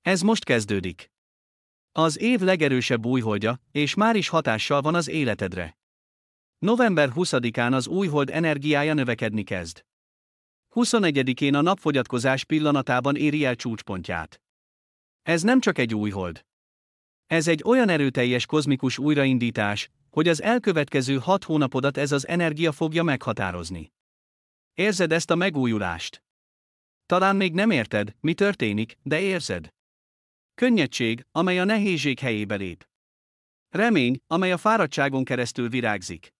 Ez most kezdődik. Az év legerősebb újholdja, és már is hatással van az életedre. November 20-án az újhold energiája növekedni kezd. 21-én a napfogyatkozás pillanatában éri el csúcspontját. Ez nem csak egy újhold. Ez egy olyan erőteljes kozmikus újraindítás, hogy az elkövetkező 6 hónapodat ez az energia fogja meghatározni. Érzed ezt a megújulást? Talán még nem érted, mi történik, de érzed. Könnyedség, amely a nehézség helyébe lép. Remény, amely a fáradtságon keresztül virágzik.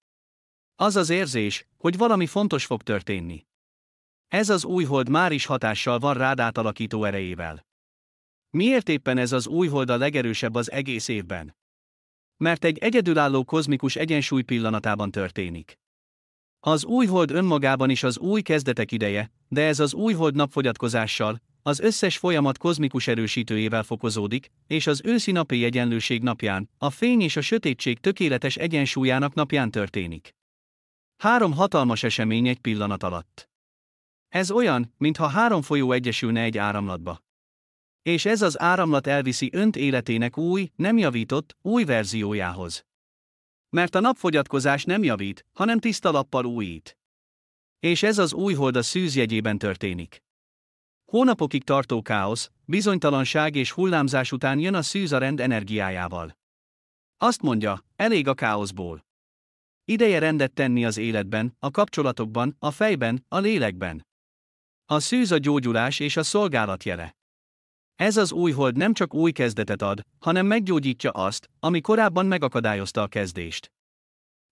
Az az érzés, hogy valami fontos fog történni. Ez az újhold már is hatással van rád átalakító erejével. Miért éppen ez az újhold a legerősebb az egész évben? Mert egy egyedülálló kozmikus egyensúly pillanatában történik. Az újhold önmagában is az új kezdetek ideje, de ez az újhold napfogyatkozással, az összes folyamat kozmikus erősítőjével fokozódik, és az őszi napi egyenlőség napján, a fény és a sötétség tökéletes egyensúlyának napján történik. 3 hatalmas esemény egy pillanat alatt. Ez olyan, mintha 3 folyó egyesülne egy áramlatba. És ez az áramlat elviszi önt életének új, nem javított, új verziójához. Mert a napfogyatkozás nem javít, hanem tiszta lappal újít. És ez az újhold a szűz jegyében történik. Hónapokig tartó káosz, bizonytalanság és hullámzás után jön a szűz a rend energiájával. Azt mondja, elég a káoszból. Ideje rendet tenni az életben, a kapcsolatokban, a fejben, a lélekben. A szűz a gyógyulás és a szolgálat jele. Ez az újhold nem csak új kezdetet ad, hanem meggyógyítja azt, ami korábban megakadályozta a kezdést.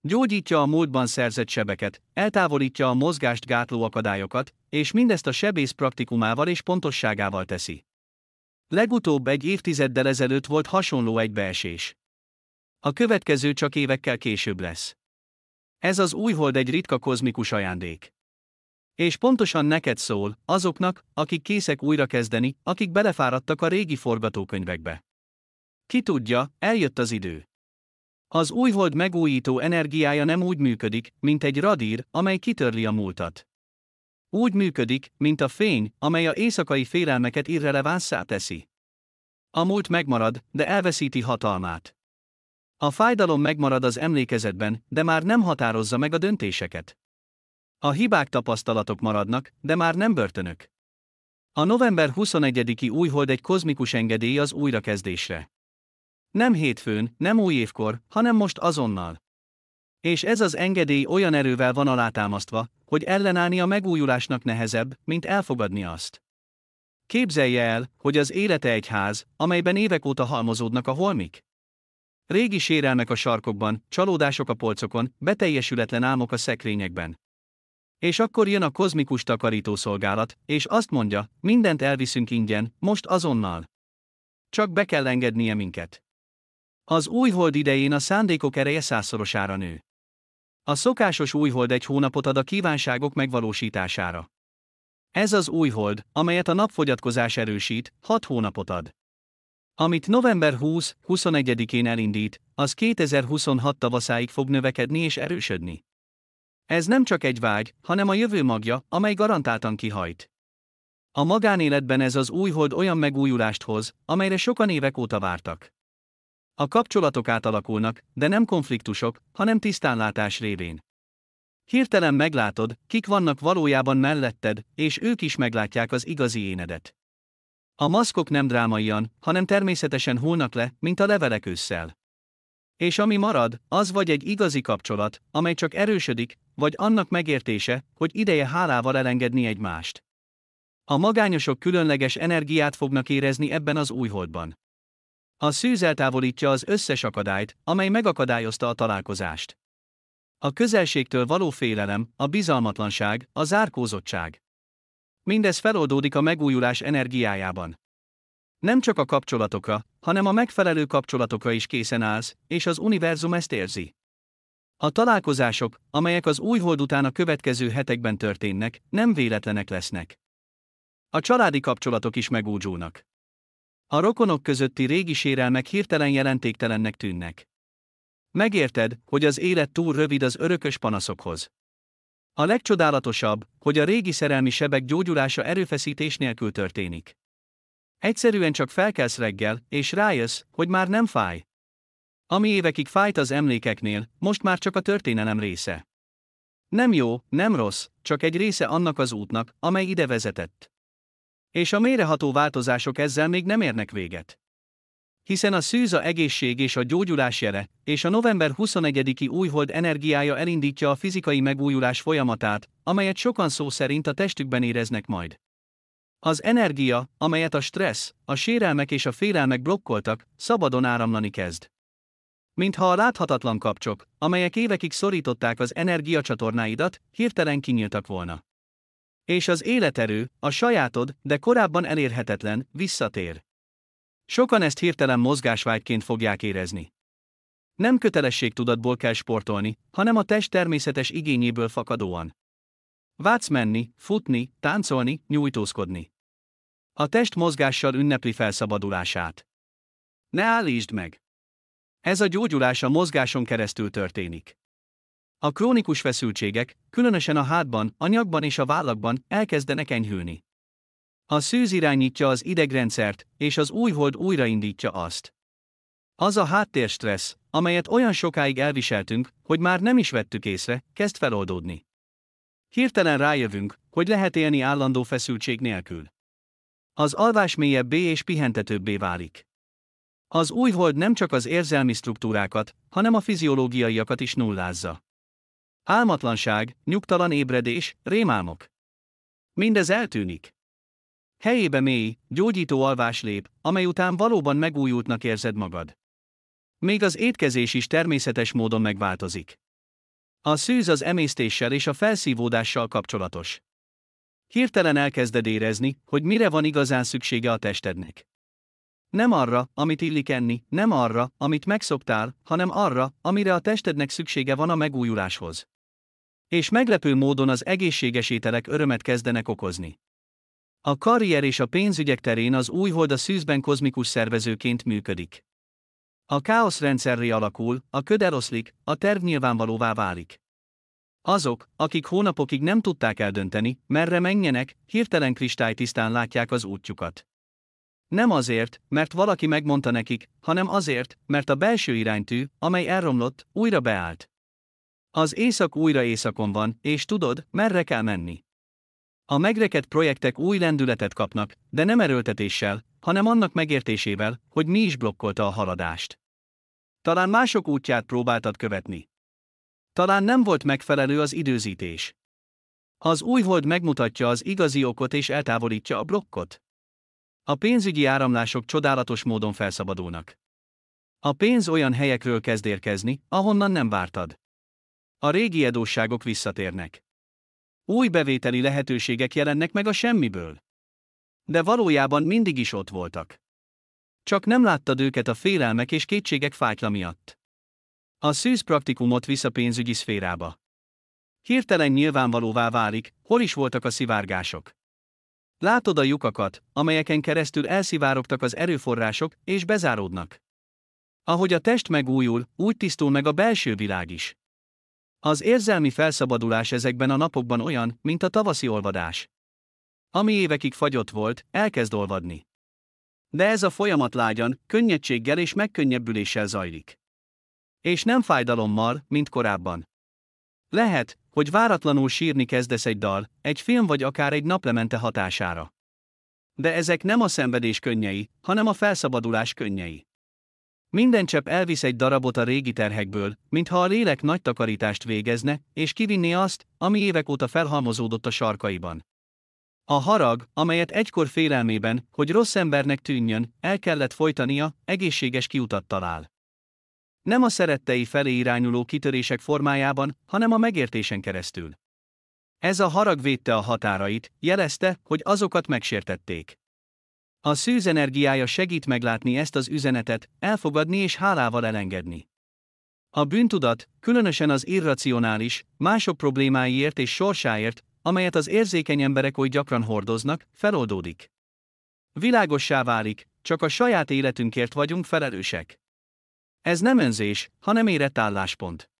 Gyógyítja a múltban szerzett sebeket, eltávolítja a mozgást gátló akadályokat, és mindezt a sebész praktikumával és pontosságával teszi. Legutóbb egy évtizeddel ezelőtt volt hasonló egybeesés. A következő csak évekkel később lesz. Ez az újhold egy ritka kozmikus ajándék. És pontosan neked szól, azoknak, akik készek újrakezdeni, akik belefáradtak a régi forgatókönyvekbe. Ki tudja, eljött az idő. Az újhold megújító energiája nem úgy működik, mint egy radír, amely kitörli a múltat. Úgy működik, mint a fény, amely az éjszakai félelmeket irrelevánsszá teszi. A múlt megmarad, de elveszíti hatalmát. A fájdalom megmarad az emlékezetben, de már nem határozza meg a döntéseket. A hibák tapasztalatok maradnak, de már nem börtönök. A november 21-i újhold egy kozmikus engedély az újrakezdésre. Nem hétfőn, nem új évkor, hanem most azonnal. És ez az engedély olyan erővel van alátámasztva, hogy ellenállni a megújulásnak nehezebb, mint elfogadni azt. Képzelje el, hogy az élete egy ház, amelyben évek óta halmozódnak a holmik. Régi sérelmek a sarkokban, csalódások a polcokon, beteljesületlen álmok a szekrényekben. És akkor jön a kozmikus takarítószolgálat, és azt mondja, mindent elviszünk ingyen, most azonnal. Csak be kell engednie minket. Az újhold idején a szándékok ereje 100-szorosára nő. A szokásos újhold egy hónapot ad a kívánságok megvalósítására. Ez az újhold, amelyet a napfogyatkozás erősít, 6 hónapot ad. Amit november 20-21-én elindít, az 2026 tavaszáig fog növekedni és erősödni. Ez nem csak egy vágy, hanem a jövő magja, amely garantáltan kihajt. A magánéletben ez az újhold olyan megújulást hoz, amelyre sokan évek óta vártak. A kapcsolatok átalakulnak, de nem konfliktusok, hanem tisztánlátás révén. Hirtelen meglátod, kik vannak valójában melletted, és ők is meglátják az igazi énedet. A maszkok nem drámaian, hanem természetesen hullnak le, mint a levelek ősszel. És ami marad, az vagy egy igazi kapcsolat, amely csak erősödik, vagy annak megértése, hogy ideje hálával elengedni egymást. A magányosok különleges energiát fognak érezni ebben az újholdban. A szűz eltávolítja az összes akadályt, amely megakadályozta a találkozást. A közelségtől való félelem, a bizalmatlanság, a zárkózottság. Mindez feloldódik a megújulás energiájában. Nem csak a kapcsolatokra, hanem a megfelelő kapcsolatokra is készen állsz, és az univerzum ezt érzi. A találkozások, amelyek az újhold után a következő hetekben történnek, nem véletlenek lesznek. A családi kapcsolatok is megújulnak. A rokonok közötti régi sérelmek hirtelen jelentéktelennek tűnnek. Megérted, hogy az élet túl rövid az örökös panaszokhoz. A legcsodálatosabb, hogy a régi szerelmi sebek gyógyulása erőfeszítés nélkül történik. Egyszerűen csak felkelsz reggel, és rájössz, hogy már nem fáj. Ami évekig fájt az emlékeknél, most már csak a történelem része. Nem jó, nem rossz, csak egy része annak az útnak, amely ide vezetett. És a mélyreható változások ezzel még nem érnek véget. Hiszen a szűz a egészség és a gyógyulás jele, és a november 21-i újhold energiája elindítja a fizikai megújulás folyamatát, amelyet sokan szó szerint a testükben éreznek majd. Az energia, amelyet a stressz, a sérelmek és a félelmek blokkoltak, szabadon áramlani kezd. Mintha a láthatatlan kapcsok, amelyek évekig szorították az energiacsatornáidat, hirtelen kinyíltak volna. És az életerő, a sajátod, de korábban elérhetetlen, visszatér. Sokan ezt hirtelen mozgásvágyként fogják érezni. Nem kötelességtudatból kell sportolni, hanem a test természetes igényéből fakadóan. Vágysz menni, futni, táncolni, nyújtózkodni. A test mozgással ünnepli felszabadulását. Ne állítsd meg! Ez a gyógyulás a mozgáson keresztül történik. A krónikus feszültségek, különösen a hátban, a nyakban és a vállakban elkezdenek enyhülni. A szűz irányítja az idegrendszert, és az újhold újraindítja azt. Az a háttérstressz, amelyet olyan sokáig elviseltünk, hogy már nem is vettük észre, kezd feloldódni. Hirtelen rájövünk, hogy lehet élni állandó feszültség nélkül. Az alvás mélyebbé és pihentetőbbé válik. Az újhold nem csak az érzelmi struktúrákat, hanem a fiziológiaiakat is nullázza. Álmatlanság, nyugtalan ébredés, rémálmok. Mindez eltűnik. Helyébe mély, gyógyító alvás lép, amely után valóban megújultnak érzed magad. Még az étkezés is természetes módon megváltozik. A szűz az emésztéssel és a felszívódással kapcsolatos. Hirtelen elkezded érezni, hogy mire van igazán szüksége a testednek. Nem arra, amit illik enni, nem arra, amit megszoktál, hanem arra, amire a testednek szüksége van a megújuláshoz. És meglepő módon az egészséges ételek örömet kezdenek okozni. A karrier és a pénzügyek terén az újhold a szűzben kozmikus szervezőként működik. A káosz rendszerré alakul, a köd eloszlik, a terv nyilvánvalóvá válik. Azok, akik hónapokig nem tudták eldönteni, merre menjenek, hirtelen kristálytisztán látják az útjukat. Nem azért, mert valaki megmondta nekik, hanem azért, mert a belső iránytű, amely elromlott, újra beállt. Az éjszak újra éjszakon van, és tudod, merre kell menni. A megrekedt projektek új lendületet kapnak, de nem erőltetéssel, hanem annak megértésével, hogy mi is blokkolta a haladást. Talán mások útját próbáltad követni. Talán nem volt megfelelő az időzítés. Az újhold megmutatja az igazi okot és eltávolítja a blokkot. A pénzügyi áramlások csodálatos módon felszabadulnak. A pénz olyan helyekről kezd érkezni, ahonnan nem vártad. A régi adósságok visszatérnek. Új bevételi lehetőségek jelennek meg a semmiből. De valójában mindig is ott voltak. Csak nem láttad őket a félelmek és kétségek fájtla miatt. A szűz praktikumot visz a pénzügyi szférába. Hirtelen nyilvánvalóvá válik, hol is voltak a szivárgások. Látod a lyukakat, amelyeken keresztül elszivárogtak az erőforrások, és bezáródnak. Ahogy a test megújul, úgy tisztul meg a belső világ is. Az érzelmi felszabadulás ezekben a napokban olyan, mint a tavaszi olvadás. Ami évekig fagyott volt, elkezd olvadni. De ez a folyamat lágyan, könnyedséggel és megkönnyebbüléssel zajlik. És nem fájdalommal, mint korábban. Lehet, hogy váratlanul sírni kezdesz egy dal, egy film vagy akár egy naplemente hatására. De ezek nem a szenvedés könnyei, hanem a felszabadulás könnyei. Minden csepp elvisz egy darabot a régi terhekből, mintha a lélek nagy takarítást végezne, és kivinné azt, ami évek óta felhalmozódott a sarkaiban. A harag, amelyet egykor félelmében, hogy rossz embernek tűnjön, el kellett folytania, egészséges kiutat talál. Nem a szerettei felé irányuló kitörések formájában, hanem a megértésen keresztül. Ez a harag védte a határait, jelezte, hogy azokat megsértették. A szűz energiája segít meglátni ezt az üzenetet, elfogadni és hálával elengedni. A bűntudat, különösen az irracionális, mások problémáiért és sorsáért, amelyet az érzékeny emberek oly gyakran hordoznak, feloldódik. Világossá válik, csak a saját életünkért vagyunk felelősek. Ez nem önzés, hanem érett álláspont.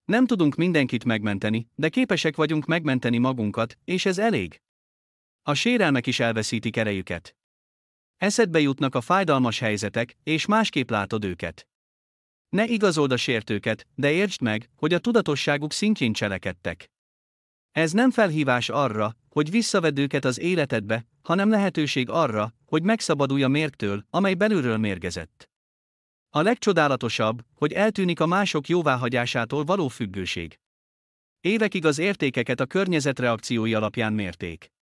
Nem tudunk mindenkit megmenteni, de képesek vagyunk megmenteni magunkat, és ez elég. A sérelmek is elveszítik erejüket. Eszedbe jutnak a fájdalmas helyzetek, és másképp látod őket. Ne igazold a sértőket, de értsd meg, hogy a tudatosságuk szintjén cselekedtek. Ez nem felhívás arra, hogy visszavedd őket az életedbe, hanem lehetőség arra, hogy megszabadulj a mérgtől, amely belülről mérgezett. A legcsodálatosabb, hogy eltűnik a mások jóváhagyásától való függőség. Évekig az értékeket a környezet reakciói alapján mérték.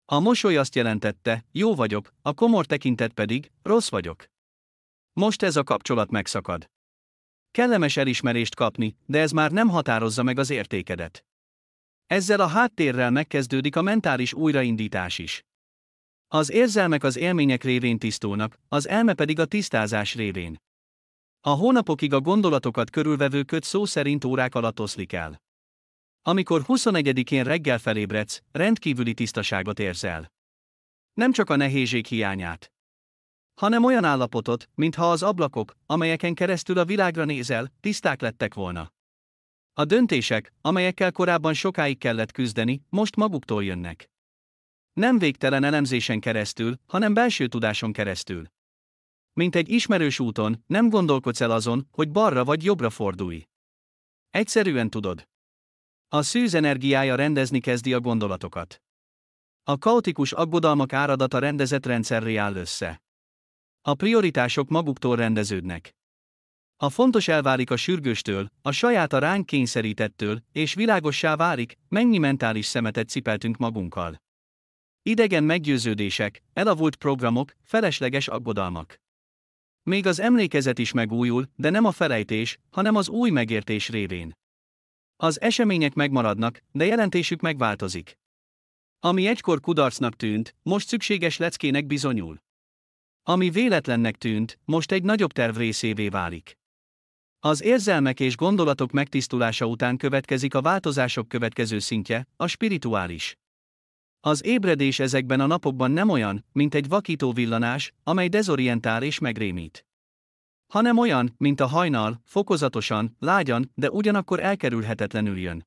A mosoly azt jelentette, jó vagyok, a komor tekintet pedig, rossz vagyok. Most ez a kapcsolat megszakad. Kellemes elismerést kapni, de ez már nem határozza meg az értékedet. Ezzel a háttérrel megkezdődik a mentális újraindítás is. Az érzelmek az élmények révén tisztulnak, az elme pedig a tisztázás révén. A hónapokig a gondolatokat körülvevő köd szó szerint órák alatt oszlik el. Amikor 21-én reggel felébredsz, rendkívüli tisztaságot érzel. Nem csak a nehézség hiányát, hanem olyan állapotot, mintha az ablakok, amelyeken keresztül a világra nézel, tiszták lettek volna. A döntések, amelyekkel korábban sokáig kellett küzdeni, most maguktól jönnek. Nem végtelen elemzésen keresztül, hanem belső tudáson keresztül. Mint egy ismerős úton, nem gondolkodsz el azon, hogy balra vagy jobbra fordulj. Egyszerűen tudod. A szűz energiája rendezni kezdi a gondolatokat. A kaotikus aggodalmak áradata rendezett rendszerré áll össze. A prioritások maguktól rendeződnek. A fontos elválik a sürgőstől, a sajáta ránk kényszerítettől, és világossá válik, mennyi mentális szemetet cipeltünk magunkkal. Idegen meggyőződések, elavult programok, felesleges aggodalmak. Még az emlékezet is megújul, de nem a felejtés, hanem az új megértés révén. Az események megmaradnak, de jelentésük megváltozik. Ami egykor kudarcnak tűnt, most szükséges leckének bizonyul. Ami véletlennek tűnt, most egy nagyobb terv részévé válik. Az érzelmek és gondolatok megtisztulása után következik a változások következő szintje, a spirituális. Az ébredés ezekben a napokban nem olyan, mint egy vakító villanás, amely dezorientál és megrémít. Hanem olyan, mint a hajnal, fokozatosan, lágyan, de ugyanakkor elkerülhetetlenül jön.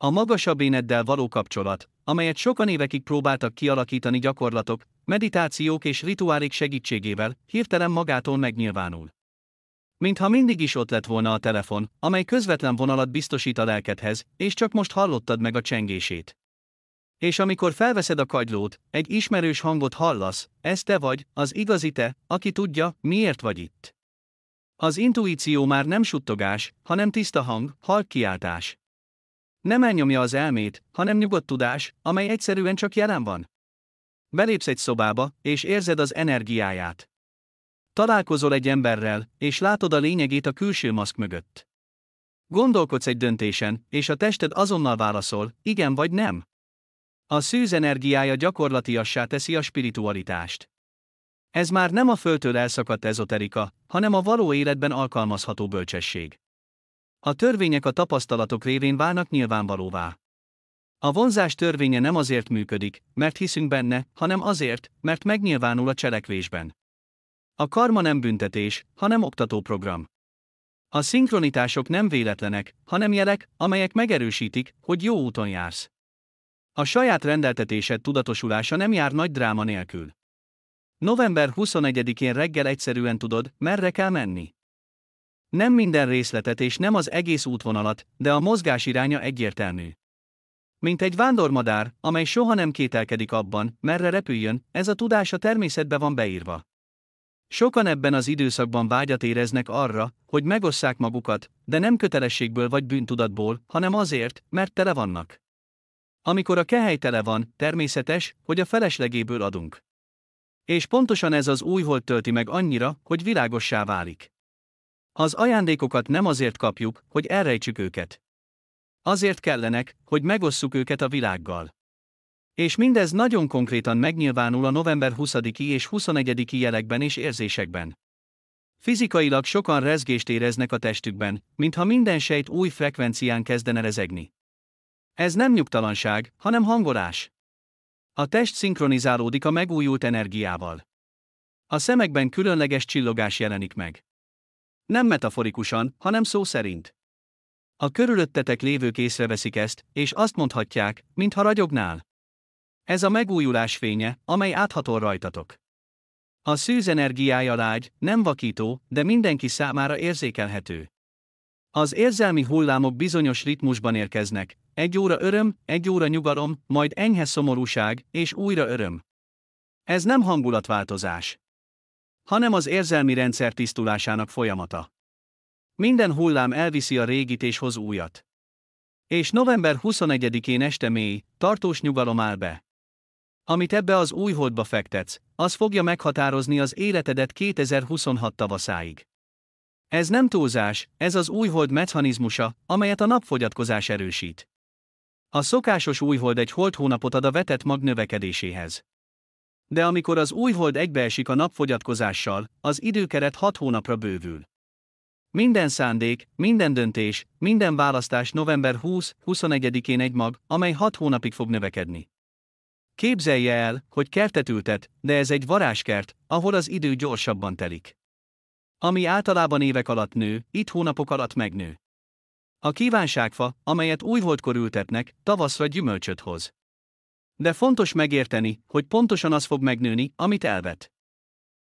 A magasabb éneddel való kapcsolat, amelyet sokan évekig próbáltak kialakítani gyakorlatok, meditációk és rituálék segítségével, hirtelen magától megnyilvánul. Mintha mindig is ott lett volna a telefon, amely közvetlen vonalat biztosít a lelkedhez, és csak most hallottad meg a csengését. És amikor felveszed a kagylót, egy ismerős hangot hallasz, ez te vagy, az igazi te, aki tudja, miért vagy itt. Az intuíció már nem suttogás, hanem tiszta hang, halk kiáltás. Nem elnyomja az elmét, hanem nyugodt tudás, amely egyszerűen csak jelen van. Belépsz egy szobába, és érzed az energiáját. Találkozol egy emberrel, és látod a lényegét a külső maszk mögött. Gondolkodsz egy döntésen, és a tested azonnal válaszol, igen vagy nem. A szűz energiája gyakorlatiassá teszi a spiritualitást. Ez már nem a földtől elszakadt ezoterika, hanem a való életben alkalmazható bölcsesség. A törvények a tapasztalatok révén válnak nyilvánvalóvá. A vonzás törvénye nem azért működik, mert hiszünk benne, hanem azért, mert megnyilvánul a cselekvésben. A karma nem büntetés, hanem oktatóprogram. A szinkronitások nem véletlenek, hanem jelek, amelyek megerősítik, hogy jó úton jársz. A saját rendeltetésed tudatosulása nem jár nagy dráma nélkül. November 21-én reggel egyszerűen tudod, merre kell menni. Nem minden részletet és nem az egész útvonalat, de a mozgás iránya egyértelmű. Mint egy vándormadár, amely soha nem kételkedik abban, merre repüljön, ez a tudás a természetbe van beírva. Sokan ebben az időszakban vágyat éreznek arra, hogy megosszák magukat, de nem kötelességből vagy bűntudatból, hanem azért, mert tele vannak. Amikor a kehely tele van, természetes, hogy a feleslegéből adunk. És pontosan ez az újhold tölti meg annyira, hogy világossá válik. Az ajándékokat nem azért kapjuk, hogy elrejtsük őket. Azért kellenek, hogy megosszuk őket a világgal. És mindez nagyon konkrétan megnyilvánul a november 20-i és 21-i jelekben és érzésekben. Fizikailag sokan rezgést éreznek a testükben, mintha minden sejt új frekvencián kezdene rezegni. Ez nem nyugtalanság, hanem hangolás. A test szinkronizálódik a megújult energiával. A szemekben különleges csillogás jelenik meg. Nem metaforikusan, hanem szó szerint. A körülöttetek lévők észreveszik ezt, és azt mondhatják, mintha ragyognál. Ez a megújulás fénye, amely áthatol rajtatok. A szűz energiája lágy, nem vakító, de mindenki számára érzékelhető. Az érzelmi hullámok bizonyos ritmusban érkeznek, 1 óra öröm, 1 óra nyugalom, majd enyhe szomorúság, és újra öröm. Ez nem hangulatváltozás, hanem az érzelmi rendszer tisztulásának folyamata. Minden hullám elviszi a régit és hoz újat. És november 21-én este mély, tartós nyugalom áll be. Amit ebbe az új holdba fektetsz, az fogja meghatározni az életedet 2026 tavaszáig. Ez nem túlzás, ez az újhold mechanizmusa, amelyet a napfogyatkozás erősít. A szokásos újhold egy holdhónapot ad a vetett mag növekedéséhez. De amikor az újhold egybeesik a napfogyatkozással, az időkeret 6 hónapra bővül. Minden szándék, minden döntés, minden választás november 20-21-én egy mag, amely 6 hónapig fog növekedni. Képzelje el, hogy kertet ültet, de ez egy varázskert, ahol az idő gyorsabban telik. Ami általában évek alatt nő, itt hónapok alatt megnő. A kívánságfa, amelyet újholdkor ültetnek, tavaszra gyümölcsöt hoz. De fontos megérteni, hogy pontosan az fog megnőni, amit elvet.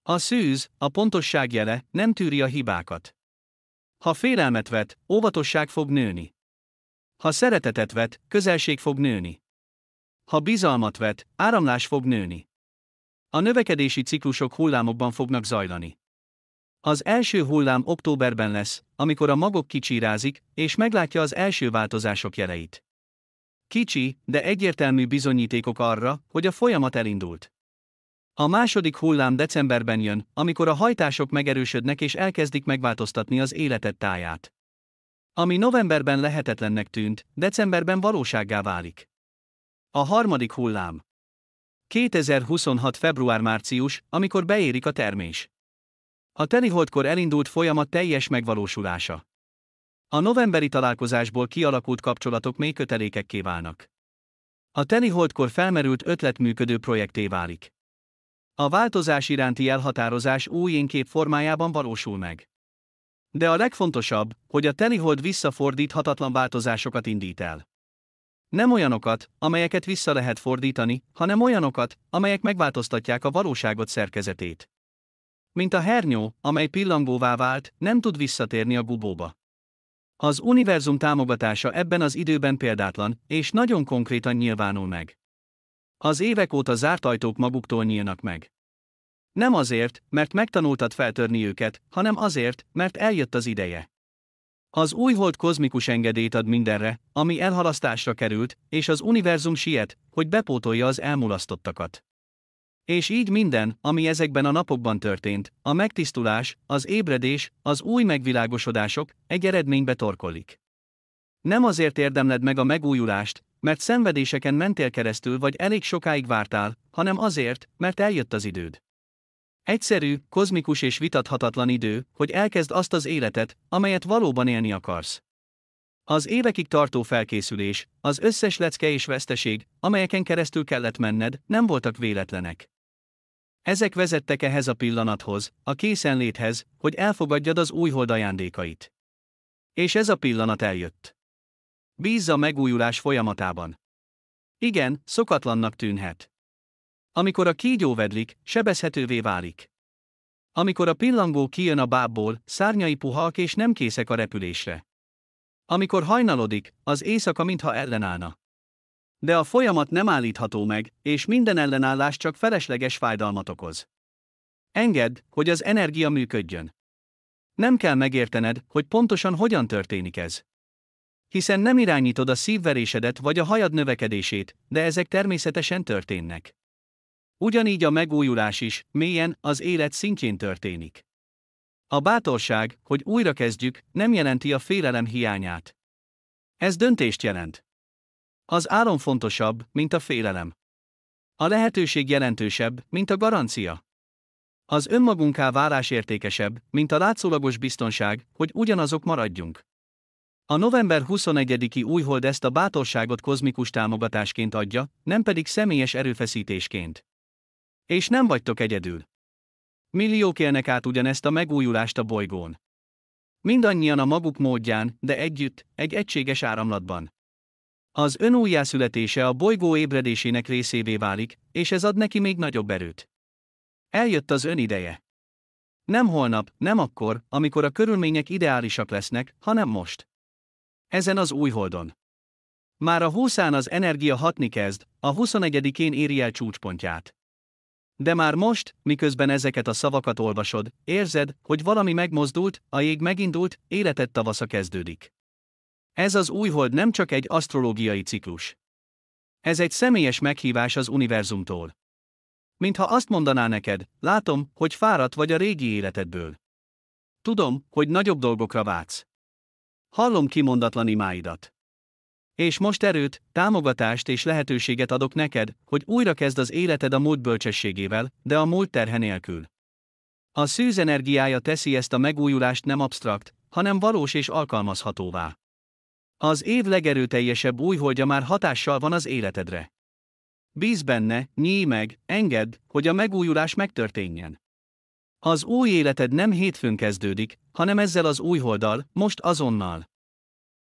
A szűz, a pontosság jele, nem tűri a hibákat. Ha félelmet vet, óvatosság fog nőni. Ha szeretetet vet, közelség fog nőni. Ha bizalmat vet, áramlás fog nőni. A növekedési ciklusok hullámokban fognak zajlani. Az első hullám októberben lesz, amikor a magok kicsirázik, és meglátja az első változások jeleit. Kicsi, de egyértelmű bizonyítékok arra, hogy a folyamat elindult. A második hullám decemberben jön, amikor a hajtások megerősödnek és elkezdik megváltoztatni az életed táját. Ami novemberben lehetetlennek tűnt, decemberben valósággá válik. A harmadik hullám. 2026. február-március, amikor beérik a termés. A teliholdkor elindult folyamat teljes megvalósulása. A novemberi találkozásból kialakult kapcsolatok mély kötelékekké válnak. A teliholdkor felmerült ötlet működő projekté válik. A változás iránti elhatározás új énkép formájában valósul meg. De a legfontosabb, hogy a telihold visszafordíthatatlan változásokat indít el. Nem olyanokat, amelyeket vissza lehet fordítani, hanem olyanokat, amelyek megváltoztatják a valóságot szerkezetét. Mint a hernyó, amely pillangóvá vált, nem tud visszatérni a gubóba. Az univerzum támogatása ebben az időben példátlan, és nagyon konkrétan nyilvánul meg. Az évek óta zárt ajtók maguktól nyílnak meg. Nem azért, mert megtanultad feltörni őket, hanem azért, mert eljött az ideje. Az újhold kozmikus engedélyt ad mindenre, ami elhalasztásra került, és az univerzum siet, hogy bepótolja az elmulasztottakat. És így minden, ami ezekben a napokban történt, a megtisztulás, az ébredés, az új megvilágosodások, egy eredménybe torkollik. Nem azért érdemled meg a megújulást, mert szenvedéseken mentél keresztül vagy elég sokáig vártál, hanem azért, mert eljött az időd. Egyszerű, kozmikus és vitathatatlan idő, hogy elkezd azt az életet, amelyet valóban élni akarsz. Az évekig tartó felkészülés, az összes lecke és veszteség, amelyeken keresztül kellett menned, nem voltak véletlenek. Ezek vezettek ehhez a pillanathoz, a készenléthez, hogy elfogadjad az újhold ajándékait. És ez a pillanat eljött. Bízz a megújulás folyamatában. Igen, szokatlannak tűnhet. Amikor a kígyó vedlik, sebezhetővé válik. Amikor a pillangó kijön a bábból, szárnyai puhak és nem készek a repülésre. Amikor hajnalodik, az éjszaka mintha ellenállna. De a folyamat nem állítható meg, és minden ellenállás csak felesleges fájdalmat okoz. Engedd, hogy az energia működjön. Nem kell megértened, hogy pontosan hogyan történik ez. Hiszen nem irányítod a szívverésedet vagy a hajad növekedését, de ezek természetesen történnek. Ugyanígy a megújulás is, mélyen, az élet szintjén történik. A bátorság, hogy újra kezdjük, nem jelenti a félelem hiányát. Ez döntést jelent. Az álom fontosabb, mint a félelem. A lehetőség jelentősebb, mint a garancia. Az önmagunká válás értékesebb, mint a látszólagos biztonság, hogy ugyanazok maradjunk. A november 21-i újhold ezt a bátorságot kozmikus támogatásként adja, nem pedig személyes erőfeszítésként. És nem vagytok egyedül. Milliók élnek át ugyanezt a megújulást a bolygón. Mindannyian a maguk módján, de együtt, egy egységes áramlatban. Az ön újjászületése a bolygó ébredésének részévé válik, és ez ad neki még nagyobb erőt. Eljött az ön ideje. Nem holnap, nem akkor, amikor a körülmények ideálisak lesznek, hanem most. Ezen az új holdon. Már a 20-án az energia hatni kezd, a 21-én éri el csúcspontját. De már most, miközben ezeket a szavakat olvasod, érzed, hogy valami megmozdult, a jég megindult, életed tavasza kezdődik. Ez az új hold nem csak egy asztrológiai ciklus. Ez egy személyes meghívás az univerzumtól. Mintha azt mondaná neked, látom, hogy fáradt vagy a régi életedből. Tudom, hogy nagyobb dolgokra vágysz. Hallom kimondatlan imáidat. És most erőt, támogatást és lehetőséget adok neked, hogy újra kezd az életed a múlt bölcsességével, de a múlt terhe nélkül. A szűz energiája teszi ezt a megújulást nem absztrakt, hanem valós és alkalmazhatóvá. Az év legerőteljesebb újholdja már hatással van az életedre. Bízz benne, nyíj meg, engedd, hogy a megújulás megtörténjen. Az új életed nem hétfőn kezdődik, hanem ezzel az újholddal, most azonnal.